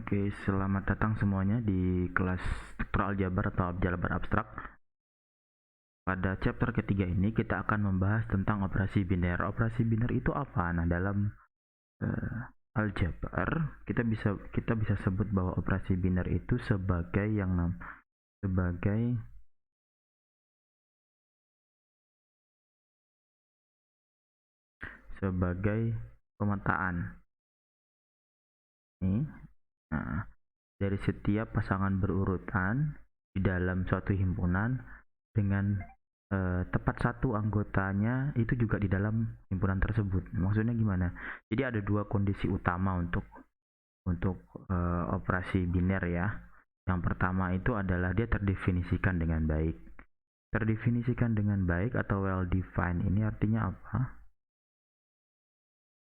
Oke, selamat datang semuanya di kelas struktur aljabar atau aljabar abstrak. Pada chapter ketiga ini kita akan membahas tentang operasi biner. Operasi biner itu apa? Nah, dalam aljabar kita bisa sebut bahwa operasi biner itu sebagai pemetaan. Ini, nah, dari setiap pasangan berurutan di dalam suatu himpunan dengan tepat satu anggotanya itu juga di dalam himpunan tersebut. Maksudnya gimana? Jadi ada dua kondisi utama untuk operasi biner ya. Yang pertama itu adalah dia terdefinisikan dengan baik. Terdefinisikan dengan baik atau well defined ini artinya apa?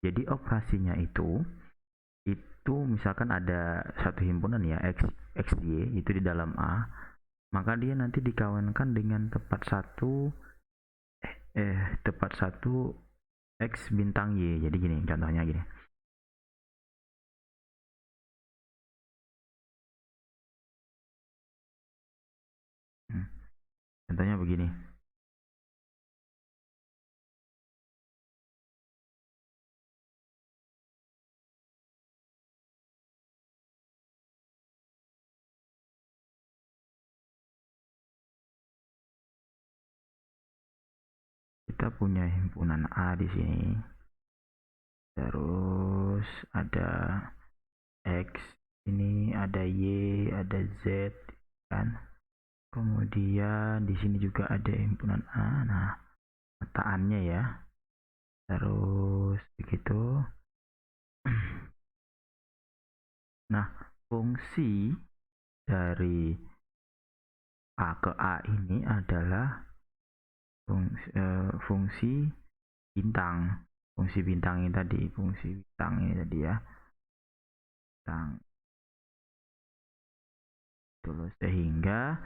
Jadi operasinya itu misalkan ada satu himpunan ya XY itu di dalam A, maka dia nanti dikawinkan dengan tepat satu X bintang Y. Jadi gini contohnya gini. Contohnya begini. Kita punya himpunan A di sini. Terus ada X, ini ada Y, ada Z kan. Kemudian di sini juga ada himpunan A. Nah, petaannya ya. Terus begitu. Nah, fungsi dari A ke A ini adalah fungsi bintang. Fungsi bintang ini tadi ya. Bintang. Terus sehingga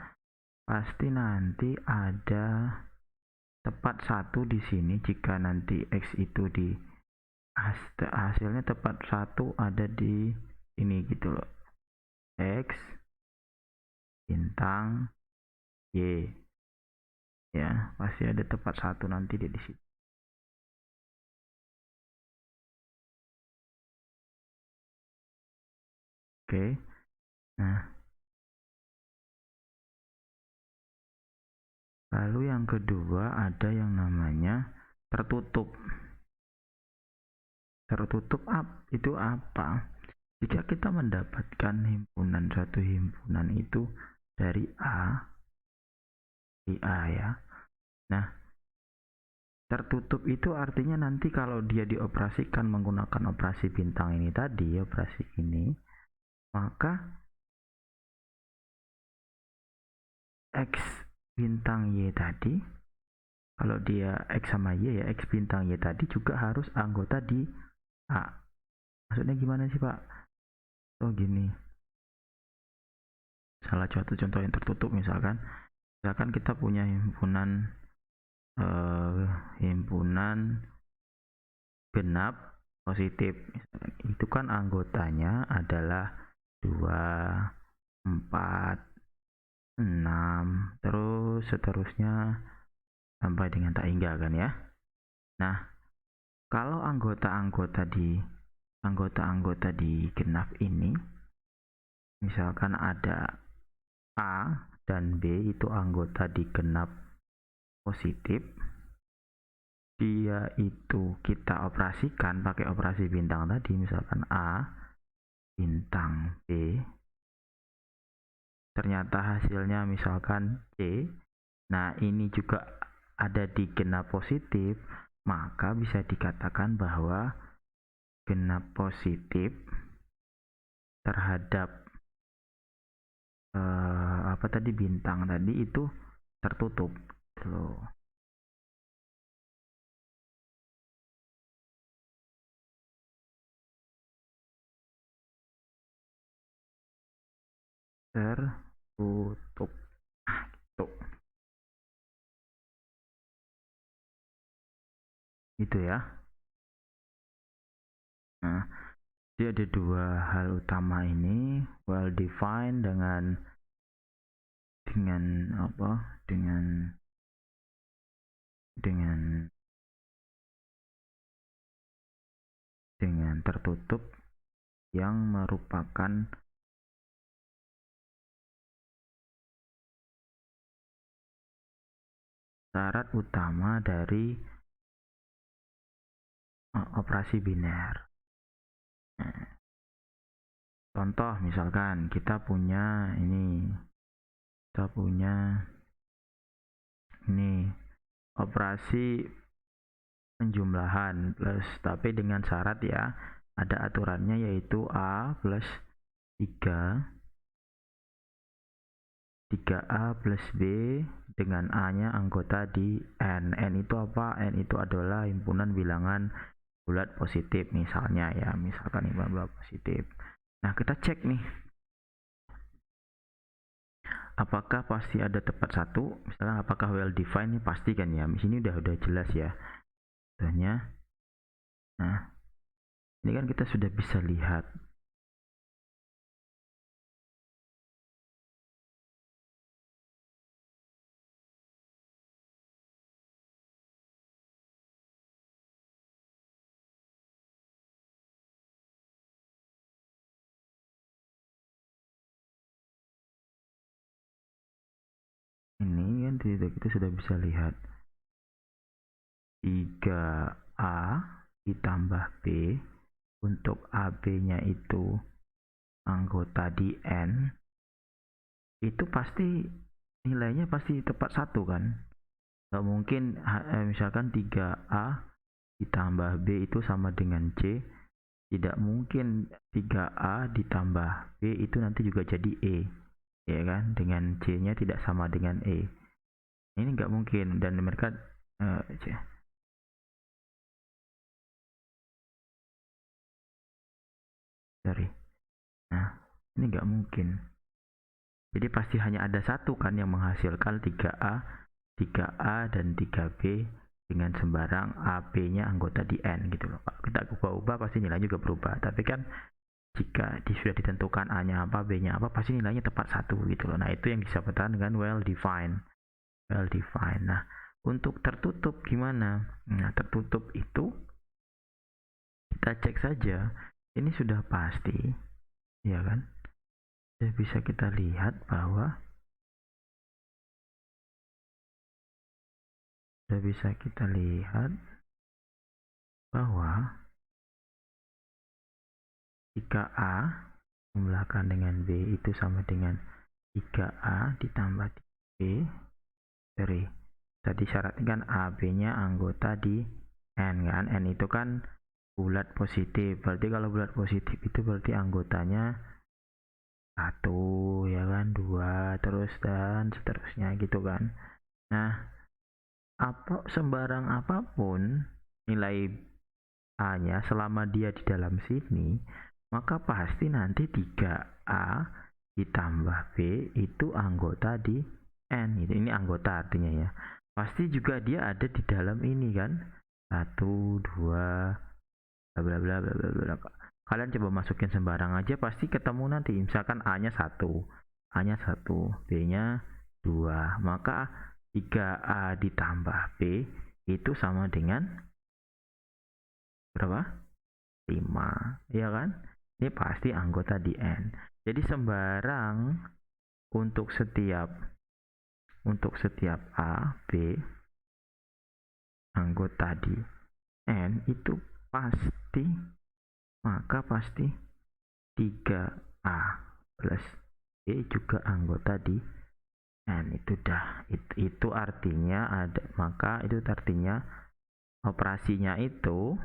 pasti nanti ada tepat satu di sini jika nanti X itu di hasilnya tepat satu ada di ini gitu loh. X bintang Y ya, pasti ada tepat satu nanti di situ. Oke. Nah, lalu yang kedua ada yang namanya tertutup. Tertutup itu apa? Jika kita mendapatkan satu himpunan itu dari A ya. Nah, tertutup itu artinya nanti kalau dia dioperasikan menggunakan operasi bintang ini tadi, operasi ini, maka X bintang Y tadi, kalau dia X sama Y ya, X bintang Y tadi juga harus anggota di A. Maksudnya gimana sih Pak? Oh gini, salah satu contoh yang tertutup misalkan kita punya himpunan genap positif, itu kan anggotanya adalah 2, 4, 6, terus seterusnya sampai dengan tak hingga kan ya. Nah, kalau anggota-anggota di genap ini misalkan ada A dan B itu anggota di genap positif, dia itu kita operasikan pakai operasi bintang tadi, misalkan A bintang B, ternyata hasilnya misalkan C. Nah, ini juga ada di genap positif, maka bisa dikatakan bahwa genap positif terhadap bintang tadi itu tertutup loh. Tertutup tuh itu ya. Nah, Jadi ada dua hal utama ini, well defined dengan apa? Dengan tertutup yang merupakan syarat utama dari operasi biner. Nah, contoh misalkan kita punya ini operasi penjumlahan plus, tapi dengan syarat ya, ada aturannya yaitu A plus 3A plus B dengan A-nya anggota di N. N itu apa? N itu adalah himpunan bilangan bulat positif misalnya ya, misalkan himpunan bulat positif. Nah, kita cek nih, apakah pasti ada tepat satu, misalnya apakah well defined, ini pasti kan ya, di sini udah jelas ya contohnya. Nah, ini kan kita sudah bisa lihat ini kan, kita sudah bisa lihat 3A ditambah B, untuk AB-nya itu anggota di N, itu pasti nilainya pasti tepat satu kan. Gak mungkin misalkan 3A ditambah B itu sama dengan C, tidak mungkin 3A ditambah B itu nanti juga jadi E, ya kan, dengan C-nya tidak sama dengan E. Ini nggak mungkin, dan mereka nah ini nggak mungkin. Jadi pasti hanya ada satu kan yang menghasilkan 3A dan 3B dengan sembarang AB-nya anggota di N gitu loh. Kita ubah-ubah pasti nilainya juga berubah. Tapi kan jika sudah ditentukan A-nya apa, B-nya apa, pasti nilainya tepat satu gitu loh. Nah, itu yang disebutkan dengan well defined. Well defined. Nah, untuk tertutup gimana? Nah, tertutup itu kita cek saja. Ini sudah pasti, ya kan? Sudah bisa kita lihat bahwa jika A jumlahkan dengan B itu sama dengan 3A ditambah B dari tadi syaratnya kan AB-nya anggota di N kan. N itu kan bulat positif, berarti kalau bulat positif itu berarti anggotanya 1 ya kan, 2 terus dan seterusnya gitu kan. Nah, sembarang apapun nilai A-nya selama dia di dalam sini, maka pasti nanti 3A ditambah B itu anggota di N. Ini anggota artinya ya. Pasti juga dia ada di dalam ini kan. 1, 2, bla bla bla bla bla. Kalian coba masukin sembarang aja pasti ketemu nanti. Misalkan A-nya 1, B-nya 2. Maka 3A ditambah B itu sama dengan berapa? 5, ya kan? Ini pasti anggota di N. Jadi sembarang untuk setiap A, B anggota di N itu pasti 3A plus B juga anggota di N. Itu artinya operasinya itu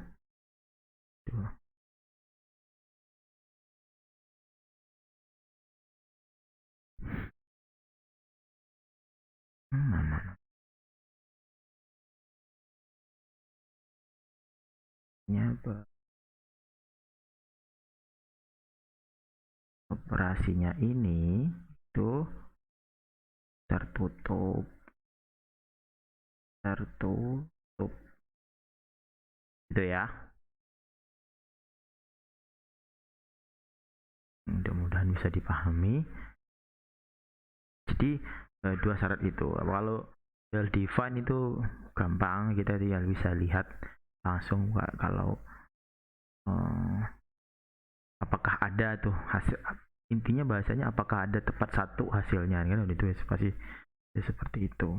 operasinya ini itu tertutup itu ya. Mudah-mudahan bisa dipahami. Jadi dua syarat itu. Kalau well defined itu gampang, kita tinggal bisa lihat langsung kalau apakah ada tuh hasil, intinya bahasanya apakah ada tepat satu hasilnya kan, itu pasti seperti itu.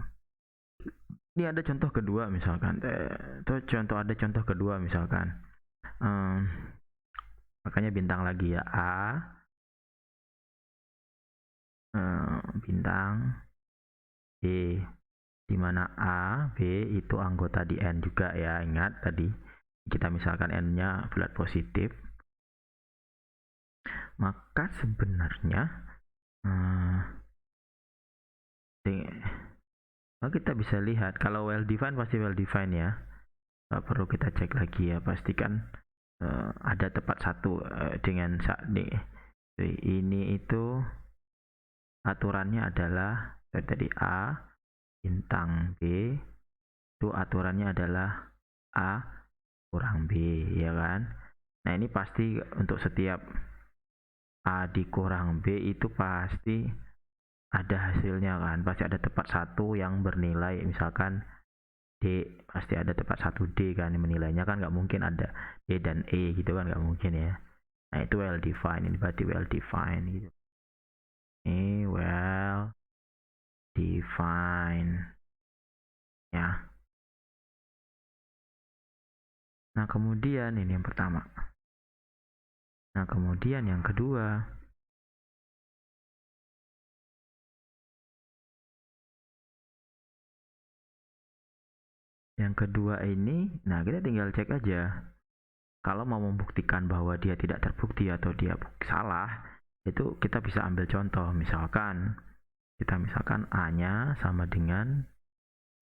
Ini ada contoh kedua misalkan, ada contoh kedua misalkan, makanya bintang lagi ya, A bintang B, dimana A, B itu anggota di N juga ya, ingat tadi kita misalkan N-nya bulat positif, maka sebenarnya kita bisa lihat kalau well defined pasti well defined ya, nggak perlu kita cek lagi ya, pastikan ada tepat satu dengan ini itu aturannya adalah tadi A bintang B itu aturannya adalah A kurang B ya kan. Nah ini pasti untuk setiap A dikurang B itu pasti ada hasilnya kan, pasti ada tepat satu yang bernilai misalkan D, pasti ada tepat satu D kan, menilainya kan nggak mungkin ada D dan E gitu kan, nggak mungkin ya. Nah itu well defined, ini berarti well defined gitu. Ini well defined ya. Nah kemudian ini yang pertama. Nah kemudian yang kedua, ini, nah kita tinggal cek aja. Kalau mau membuktikan bahwa dia tidak terbukti atau dia salah, itu kita bisa ambil contoh. Misalkan kita misalkan A-nya sama dengan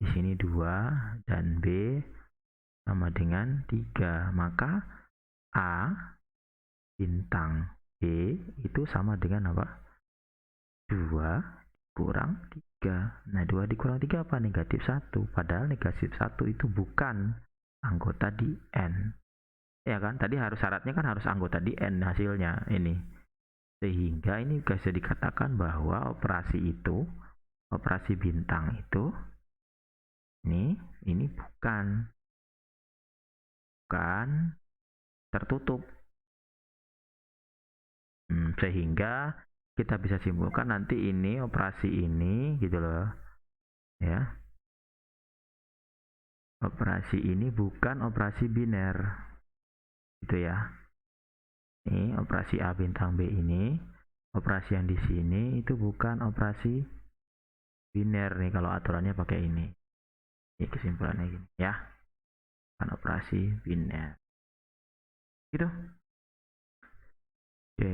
di sini 2 dan B sama dengan 3, maka A bintang B itu sama dengan apa? 2 kurang 3. Nah 2 dikurang 3 apa? Negatif 1. Padahal negatif 1 itu bukan anggota di N ya kan, tadi harus syaratnya kan harus anggota di N hasilnya ini, sehingga ini bisa dikatakan bahwa operasi bintang itu ini bukan tertutup, sehingga kita bisa simpulkan nanti ini operasi ini gitu loh ya, operasi ini bukan operasi biner gitu ya. Ini operasi A bintang B ini, operasi yang di sini itu bukan operasi biner nih kalau aturannya pakai ini. Ini kesimpulannya gini ya, bukan operasi biner. Gitu. Oke.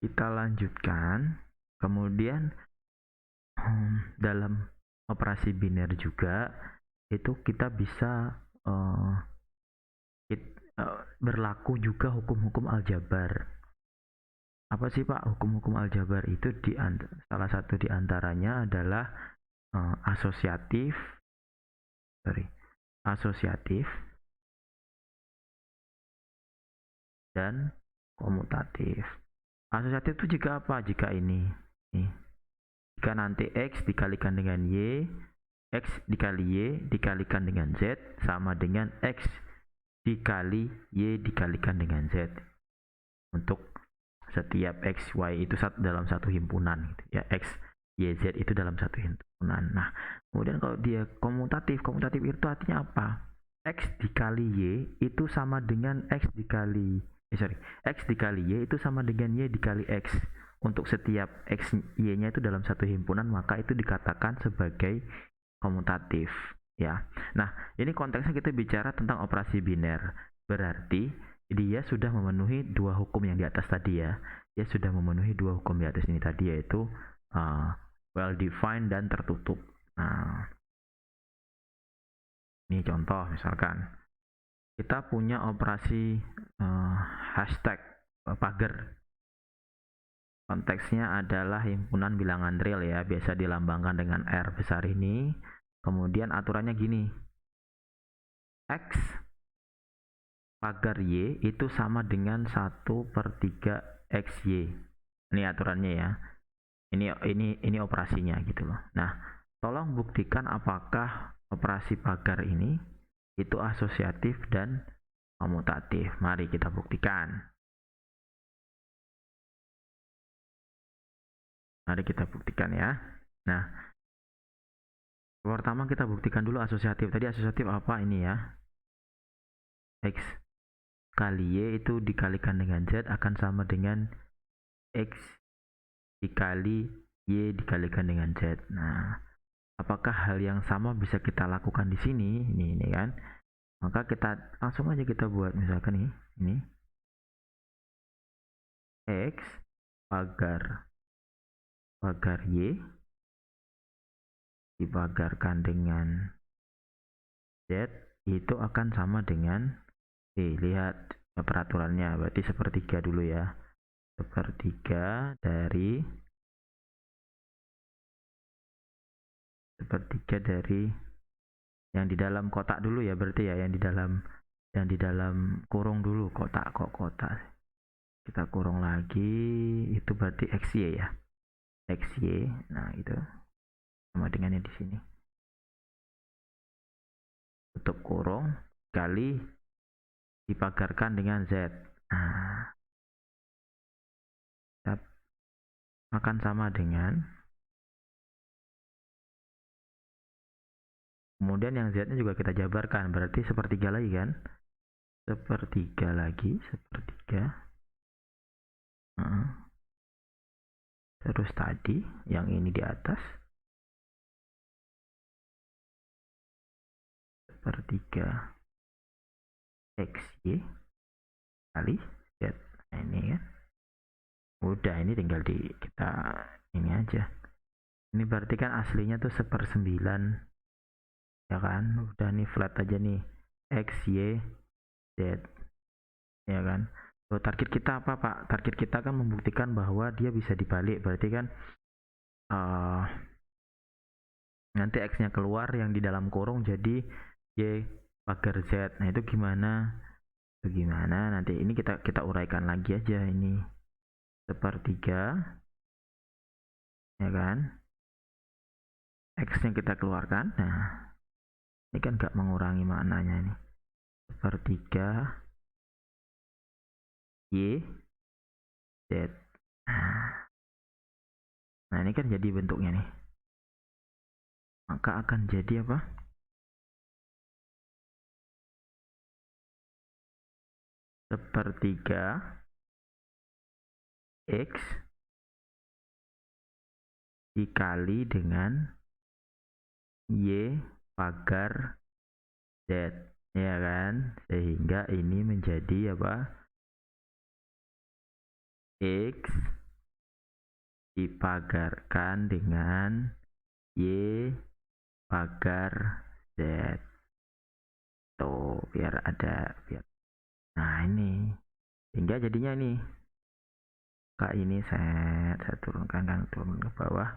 Kita lanjutkan. Kemudian dalam operasi biner juga itu kita bisa berlaku juga hukum-hukum aljabar. Apa sih Pak hukum-hukum aljabar itu? Salah satu diantaranya adalah asosiatif dan komutatif. Asosiatif itu jika apa? Jika ini jika nanti X dikalikan dengan Y, X dikali Y dikalikan dengan Z sama dengan X dikali Y dikalikan dengan Z. Untuk setiap X, Y itu dalam satu himpunan gitu ya, X, Y, Z itu dalam satu himpunan. Nah, kemudian kalau dia komutatif itu artinya apa? X dikali Y itu sama dengan X dikali Y itu sama dengan Y dikali X. Untuk setiap X, Y-nya itu dalam satu himpunan, maka itu dikatakan sebagai komutatif ya. Nah, ini konteksnya kita bicara tentang operasi biner. Berarti dia sudah memenuhi dua hukum yang di atas tadi ya. Dia sudah memenuhi dua hukum di atas ini tadi, yaitu well defined dan tertutup. Nah, ini contoh misalkan kita punya operasi hashtag pagar. Konteksnya adalah himpunan bilangan real ya, biasa dilambangkan dengan R besar ini. Kemudian aturannya gini, X pagar Y itu sama dengan 1/3 XY. Ini aturannya ya. Ini operasinya gitu loh. Nah, tolong buktikan apakah operasi pagar ini itu asosiatif dan komutatif. Mari kita buktikan. Mari kita buktikan ya. Nah, pertama kita buktikan dulu asosiatif. Tadi asosiatif apa ini ya? X kali Y itu dikalikan dengan Z akan sama dengan X dikali Y dikalikan dengan Z. Nah, apakah hal yang sama bisa kita lakukan di sini? Ini kan. Maka kita langsung aja kita buat misalkan ini X pagar Y dibagarkan dengan Z itu akan sama dengan lihat peraturannya, berarti sepertiga dulu ya, sepertiga dari yang di dalam kotak dulu ya, berarti ya yang di dalam kurung dulu, kotak kita kurung lagi, itu berarti XY ya, XY. Nah itu sama dengan yang di sini, tutup kurung kali dipagarkan dengan Z. Nah, akan sama dengan, kemudian yang Z nya juga kita jabarkan, berarti sepertiga lagi kan, sepertiga terus tadi yang ini di atas sepertiga XY kali Z. Nah, ini kan udah, ini tinggal kita ini aja, ini berarti kan aslinya tuh 1/9 ya kan, udah nih flat aja nih X Y Z ya kan. Target kita apa Pak? Target kita kan membuktikan bahwa dia bisa dibalik, berarti kan nanti X nya keluar yang di dalam kurung jadi Y pagar Z. Nah itu gimana? Nanti ini kita uraikan lagi aja, ini sepertiga ya kan, X nya kita keluarkan. Nah ini kan gak mengurangi maknanya, ini sepertiga Y Z. Nah ini kan jadi bentuknya nih, maka akan jadi apa, sepertiga X dikali dengan Y pagar Z ya kan, sehingga ini menjadi apa, X dipagarkan dengan Y pagar Z. Tuh biar ada, nah ini sehingga jadinya ini Kak, ini saya turunkan kan, turun ke bawah,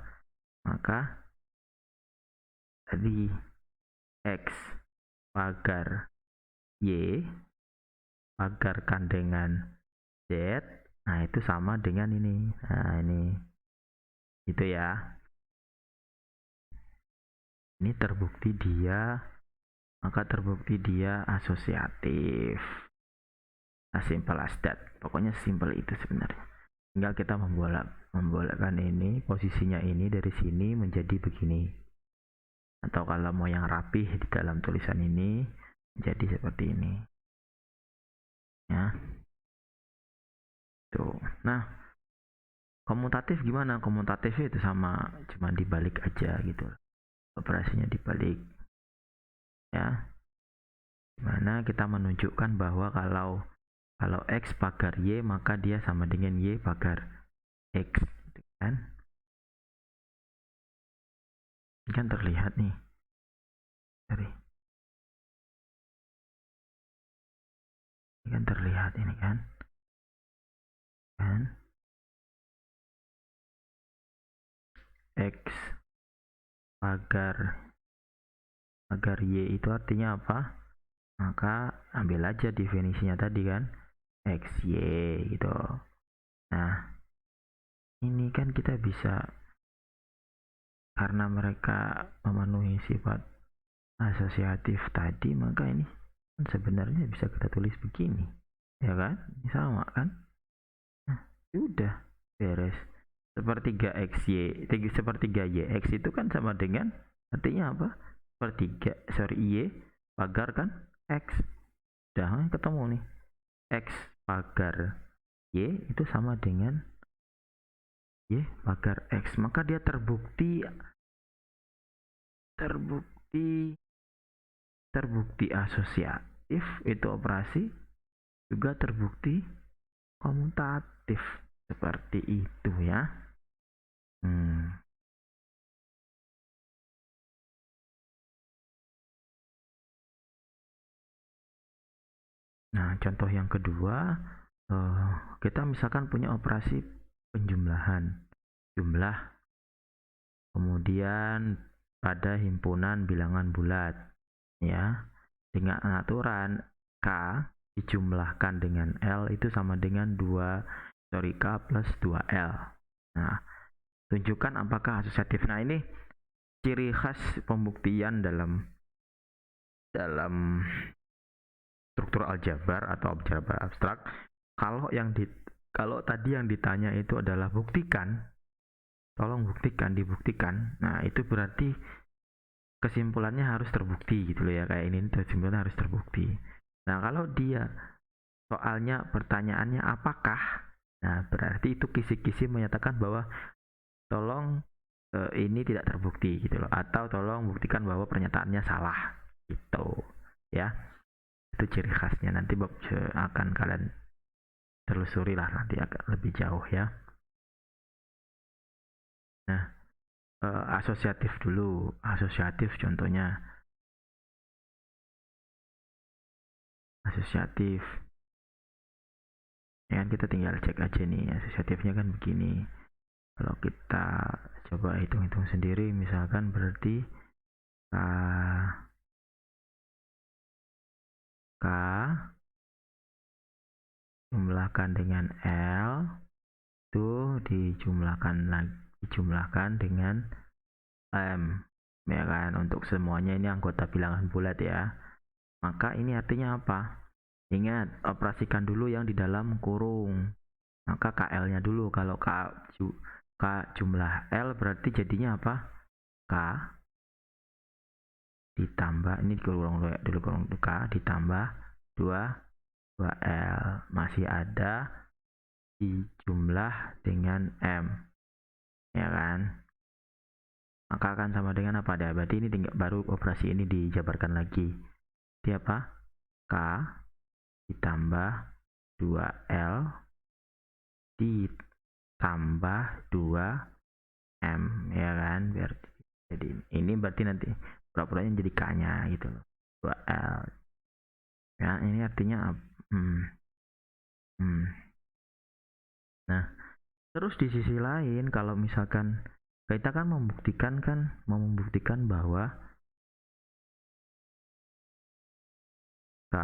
maka tadi X pagar Y pagarkan dengan Z, nah itu sama dengan ini. Nah ini itu ya, ini terbukti dia, maka terbukti dia asosiatif. Nah, simple as that, pokoknya simple itu sebenarnya, tinggal kita membolakkan ini, posisinya ini dari sini menjadi begini, atau kalau mau yang rapih di dalam tulisan ini jadi seperti ini ya. Tuh. Nah, komutatif gimana? Komutatif itu sama, cuma dibalik aja gitu, operasinya dibalik ya, dimana kita menunjukkan bahwa kalau X pagar Y maka dia sama dengan Y pagar X gitu kan. Ini kan terlihat nih dari, ini kan terlihat ini kan X pagar Y itu artinya apa? maka ambil aja definisinya tadi kan, XY gitu. Nah, ini kan kita bisa, karena mereka memenuhi sifat asosiatif tadi, maka ini kan sebenarnya bisa kita tulis begini, ya kan? Ini sama kan? Nah, sudah beres. Sepertiga XY, sepertiga YX itu kan sama dengan, artinya apa? Y pagar kan X. Udah ketemu nih. X pagar Y itu sama dengan Y pagar X. Maka dia terbukti terbukti asosiatif, itu operasi, juga terbukti komutatif, seperti itu ya. Nah, contoh yang kedua, kita misalkan punya operasi penjumlahan, jumlah, kemudian pada himpunan bilangan bulat, ya, dengan aturan K dijumlahkan dengan L itu sama dengan K plus 2L. Nah, tunjukkan apakah asosiatif. Nah, ini ciri khas pembuktian dalam struktur aljabar atau aljabar abstrak. Kalau tadi yang ditanya itu adalah buktikan, tolong dibuktikan. Nah, itu berarti kesimpulannya harus terbukti gitu loh ya, kayak ini kesimpulannya harus terbukti. Nah, kalau dia soalnya pertanyaannya apakah, nah berarti itu kisi-kisi menyatakan bahwa tolong ini tidak terbukti gitu loh, atau tolong buktikan bahwa pernyataannya salah gitu ya. Itu ciri khasnya, nanti akan kalian telusuri lah nanti agak lebih jauh ya. Nah, asosiatif dulu. Asosiatif contohnya, asosiatif ya kan, kita tinggal cek aja nih asosiatifnya kan begini. Kalau kita coba hitung-hitung sendiri, misalkan berarti K jumlahkan dengan L itu dijumlahkan dengan M, ya kan, untuk semuanya ini anggota bilangan bulat ya. Maka ini artinya apa? Ingat, operasikan dulu yang di dalam kurung. Maka KL-nya dulu. Kalau K jumlah L berarti jadinya apa? K ditambah, ini kurung dulu, kurung K ditambah 2L. Masih ada dijumlah dengan M, ya kan? Maka akan sama dengan apa? Berarti ini baru operasi ini dijabarkan lagi. Jadi apa? K ditambah 2L ditambah 2M, ya kan? Jadi ini berarti nanti pura-puranya jadi K-nya gitu loh. 2L. Ya, ini artinya Nah, terus di sisi lain kalau misalkan kita kan membuktikan bahwa K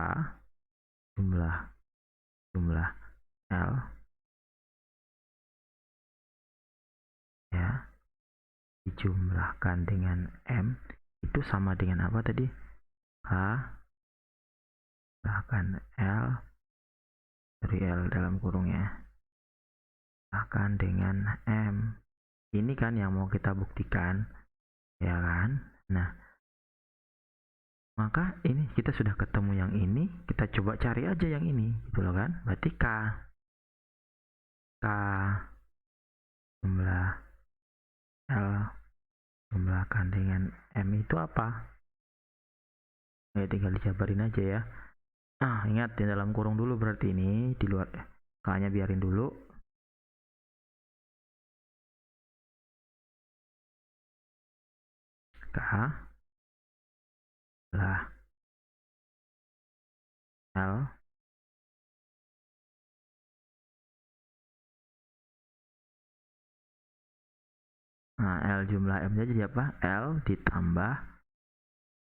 jumlah L ya dijumlahkan dengan M itu sama dengan apa tadi? K jumlahkan L dari L dalam kurungnya akan dengan M. Ini kan yang mau kita buktikan, ya kan? Nah, maka ini kita sudah ketemu yang ini, kita coba cari aja yang ini, gitu loh kan? Berarti K jumlah L jumlahkan dengan M itu apa? Ya tinggal dijabarin aja ya. Ingat di dalam kurung dulu, berarti ini di luar K-nya biarin dulu. K lah L L jumlah M nya jadi apa? L ditambah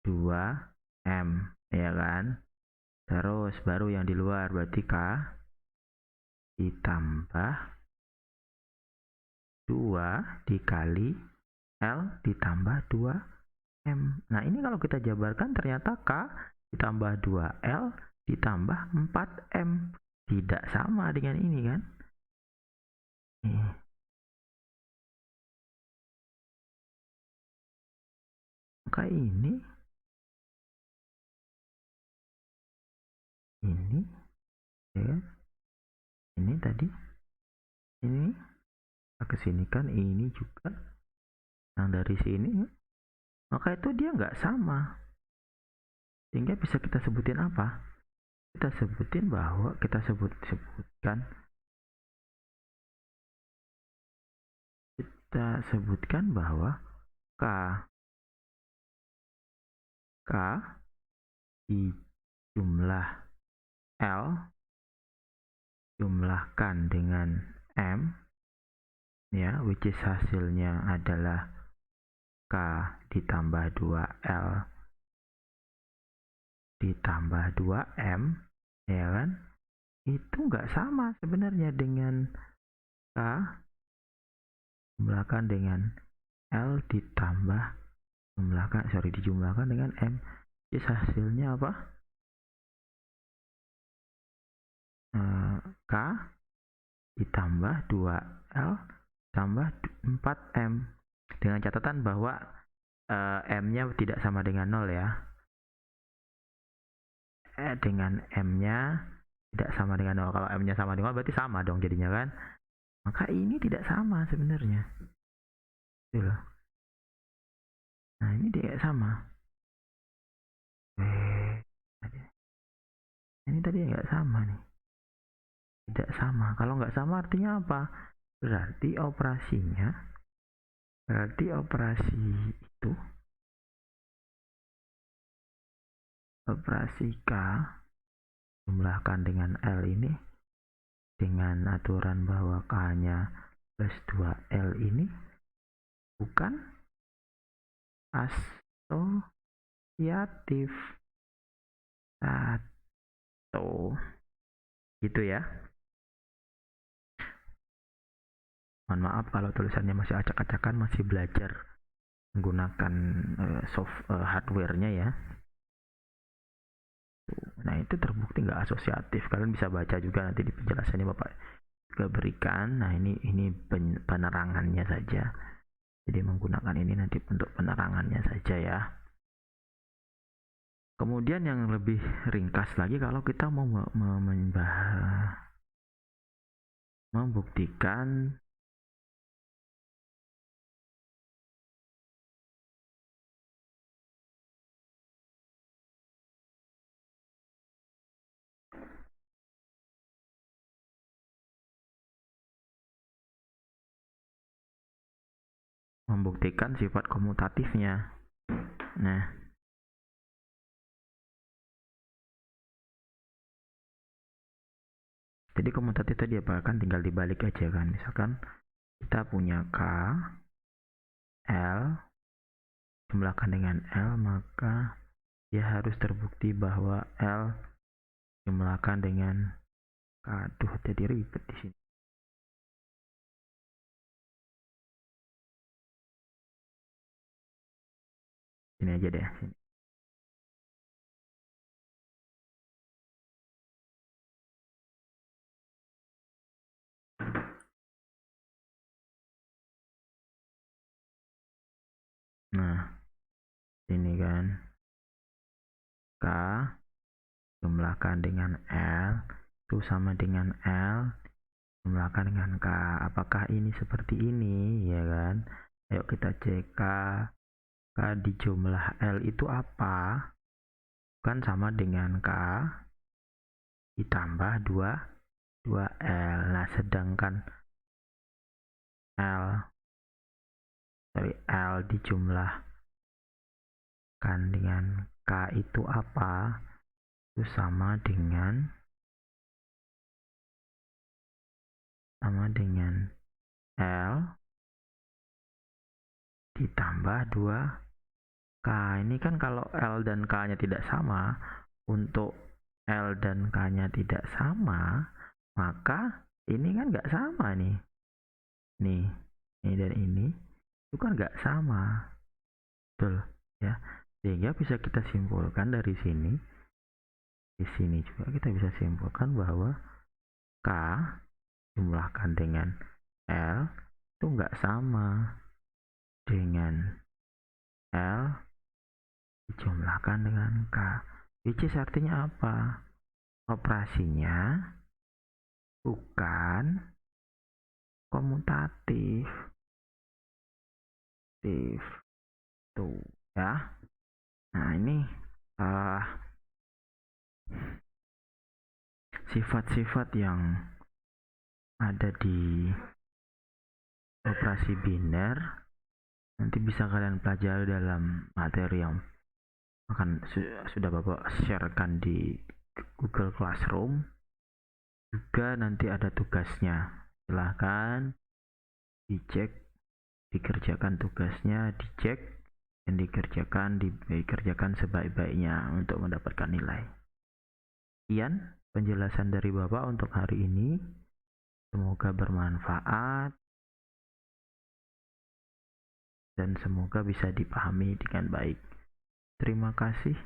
2M, ya kan? Terus baru yang di luar berarti K ditambah 2 dikali L ditambah 2M. Nah ini kalau kita jabarkan ternyata K ditambah 2L ditambah 4M. Tidak sama dengan ini kan. Maka ini ya, ini tadi ini ke sini kan, ini juga yang dari sini, maka itu dia nggak sama, sehingga bisa kita sebutin apa? Kita sebutin bahwa kita sebutkan bahwa K di jumlah L jumlahkan dengan M ya, which is hasilnya adalah K ditambah 2L ditambah 2M ya kan, itu nggak sama sebenarnya dengan K dijumlahkan dengan L dijumlahkan dengan M. Jadi hasilnya apa? K ditambah 2L tambah 4M, dengan catatan bahwa M-nya tidak sama dengan 0 ya. Dengan M-nya tidak sama dengan 0. Kalau M-nya sama dengan 0 berarti sama dong jadinya kan. Maka ini tidak sama sebenarnya. Gitu loh. Nah ini tidak sama. Ini tadi nggak sama nih. Tidak sama. Kalau nggak sama artinya apa? Berarti operasi itu, operasi K jumlahkan dengan L ini dengan aturan bahwa K-nya plus 2L ini bukan asosiatif. Gitu ya. Mohon maaf kalau tulisannya masih acak-acakan, masih belajar menggunakan hardware-nya ya. Nah itu terbukti nggak asosiatif. Kalian bisa baca juga nanti di penjelasannya Bapak juga berikan. Nah ini penerangannya saja. Jadi menggunakan ini nanti untuk penerangannya saja ya. Kemudian yang lebih ringkas lagi, kalau kita mau membuktikan sifat komutatifnya. Nah, jadi komutatif tadi apa kan, tinggal dibalik aja kan. Misalkan kita punya K L jumlahkan dengan L, maka dia harus terbukti bahwa L jumlahkan dengan K. Aduh, jadi ribet di sini. Sini aja deh, sini. Nah, ini kan K jumlahkan dengan L itu sama dengan L jumlahkan dengan K. Apakah ini seperti ini ya kan? Ayo kita cek. K di jumlah L itu apa? Kan sama dengan K ditambah 2L. Nah sedangkan L dijumlahkan dengan K itu apa? Itu sama dengan L ditambah 2K. Ini kan kalau L dan K nya tidak sama, untuk L dan K-nya tidak sama, maka ini kan nggak sama nih. Nih, ini dan ini itu kan nggak sama. Betul, ya. Sehingga bisa kita simpulkan dari sini, di sini juga kita bisa simpulkan bahwa K jumlahkan dengan L itu nggak sama dengan L dijumlahkan dengan K. Which is artinya apa? Operasinya bukan komutatif. Tuh ya. Nah ini sifat-sifat yang ada di operasi biner nanti bisa kalian pelajari dalam materi yang akan sudah Bapak sharekan di Google Classroom. Juga nanti ada tugasnya, silahkan dicek, dikerjakan tugasnya, dicek dan dikerjakan sebaik-baiknya untuk mendapatkan nilai. Sekian penjelasan dari Bapak untuk hari ini, semoga bermanfaat dan semoga bisa dipahami dengan baik. Terima kasih,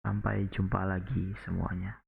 sampai jumpa lagi semuanya.